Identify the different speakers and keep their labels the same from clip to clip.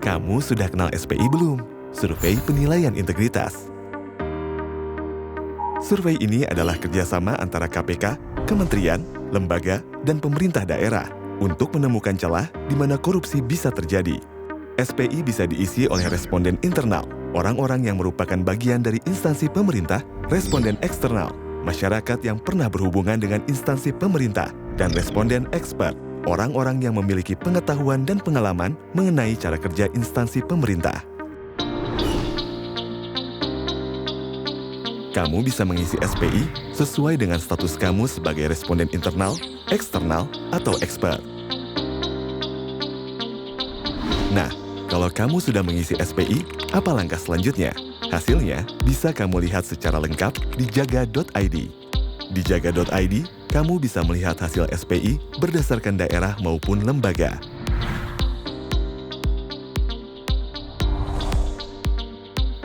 Speaker 1: Kamu sudah kenal SPI belum? Survei Penilaian Integritas. Survei ini adalah kerjasama antara KPK, kementerian, lembaga, dan pemerintah daerah untuk menemukan celah di mana korupsi bisa terjadi. SPI bisa diisi oleh responden internal, orang-orang yang merupakan bagian dari instansi pemerintah, responden eksternal, masyarakat yang pernah berhubungan dengan instansi pemerintah, dan responden expert, orang-orang yang memiliki pengetahuan dan pengalaman mengenai cara kerja instansi pemerintah. Kamu bisa mengisi SPI sesuai dengan status kamu sebagai responden internal, eksternal, atau expert. Nah, kalau kamu sudah mengisi SPI, apa langkah selanjutnya? Hasilnya bisa kamu lihat secara lengkap di jaga.id. Di jaga.id, kamu bisa melihat hasil SPI berdasarkan daerah maupun lembaga.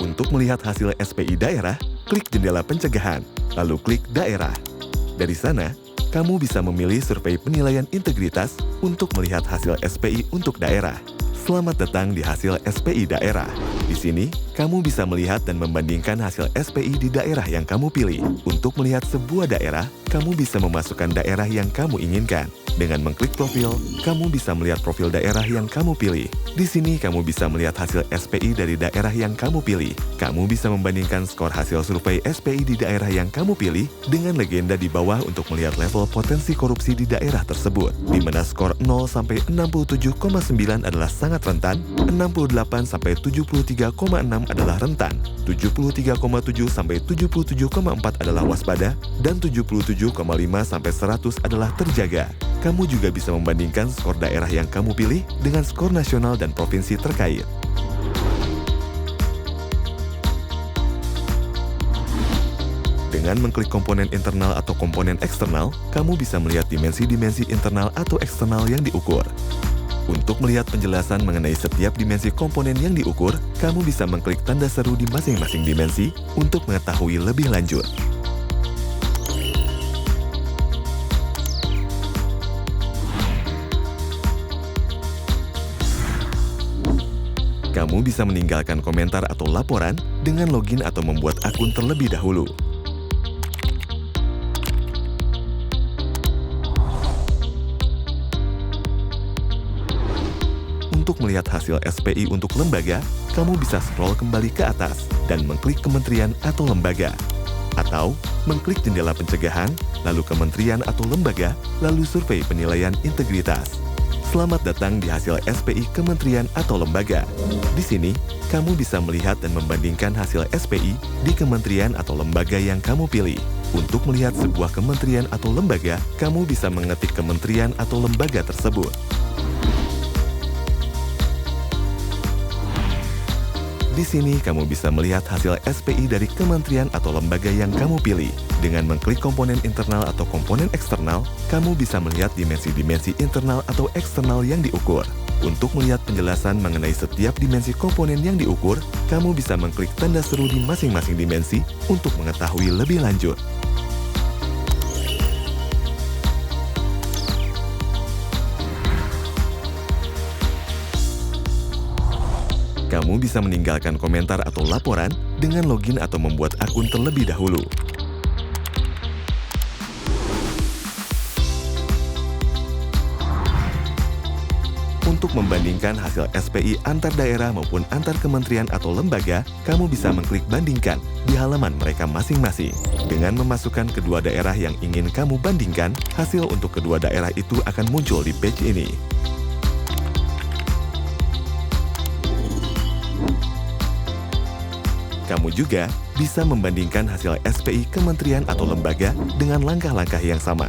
Speaker 1: Untuk melihat hasil SPI daerah, klik jendela pencegahan, lalu klik daerah. Dari sana, kamu bisa memilih survei penilaian integritas untuk melihat hasil SPI untuk daerah. Selamat datang di hasil SPI daerah. Di sini, kamu bisa melihat dan membandingkan hasil SPI di daerah yang kamu pilih. Untuk melihat sebuah daerah, kamu bisa memasukkan daerah yang kamu inginkan. Dengan mengklik profil, kamu bisa melihat profil daerah yang kamu pilih. Di sini, kamu bisa melihat hasil SPI dari daerah yang kamu pilih. Kamu bisa membandingkan skor hasil survei SPI di daerah yang kamu pilih dengan legenda di bawah untuk melihat level potensi korupsi di daerah tersebut, di mana skor 0 sampai 67,9 adalah sangat rentan, 68 sampai 73,6 adalah rentan, 73,7 sampai 77,4 adalah waspada, dan 77,5 sampai 100 adalah terjaga. Kamu juga bisa membandingkan skor daerah yang kamu pilih dengan skor nasional dan provinsi terkait. Dengan mengklik komponen internal atau komponen eksternal, kamu bisa melihat dimensi-dimensi internal atau eksternal yang diukur. Untuk melihat penjelasan mengenai setiap dimensi komponen yang diukur, kamu bisa mengklik tanda seru di masing-masing dimensi untuk mengetahui lebih lanjut. Kamu bisa meninggalkan komentar atau laporan dengan login atau membuat akun terlebih dahulu. Untuk melihat hasil SPI untuk lembaga, kamu bisa scroll kembali ke atas dan mengklik kementerian atau lembaga. Atau mengklik jendela pencegahan, lalu kementerian atau lembaga, lalu survei penilaian integritas. Selamat datang di hasil SPI kementerian atau lembaga. Di sini, kamu bisa melihat dan membandingkan hasil SPI di kementerian atau lembaga yang kamu pilih. Untuk melihat sebuah kementerian atau lembaga, kamu bisa mengetik kementerian atau lembaga tersebut. Di sini, kamu bisa melihat hasil SPI dari kementerian atau lembaga yang kamu pilih. Dengan mengklik komponen internal atau komponen eksternal, kamu bisa melihat dimensi-dimensi internal atau eksternal yang diukur. Untuk melihat penjelasan mengenai setiap dimensi komponen yang diukur, kamu bisa mengklik tanda seru di masing-masing dimensi untuk mengetahui lebih lanjut. Kamu bisa meninggalkan komentar atau laporan dengan login atau membuat akun terlebih dahulu. Untuk membandingkan hasil SPI antar daerah maupun antar kementerian atau lembaga, kamu bisa mengklik bandingkan di halaman mereka masing-masing. Dengan memasukkan kedua daerah yang ingin kamu bandingkan, hasil untuk kedua daerah itu akan muncul di page ini. Kamu juga bisa membandingkan hasil SPI kementerian atau lembaga dengan langkah-langkah yang sama.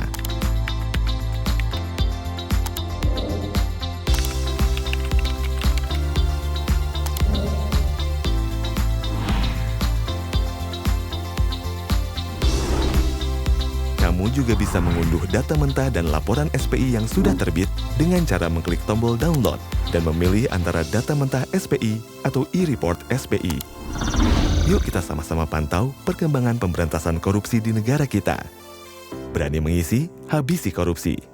Speaker 1: Kamu juga bisa mengunduh data mentah dan laporan SPI yang sudah terbit dengan cara mengklik tombol download dan memilih antara data mentah SPI atau e-report SPI. Yuk kita sama-sama pantau perkembangan pemberantasan korupsi di negara kita. Berani mengisi, habisi korupsi.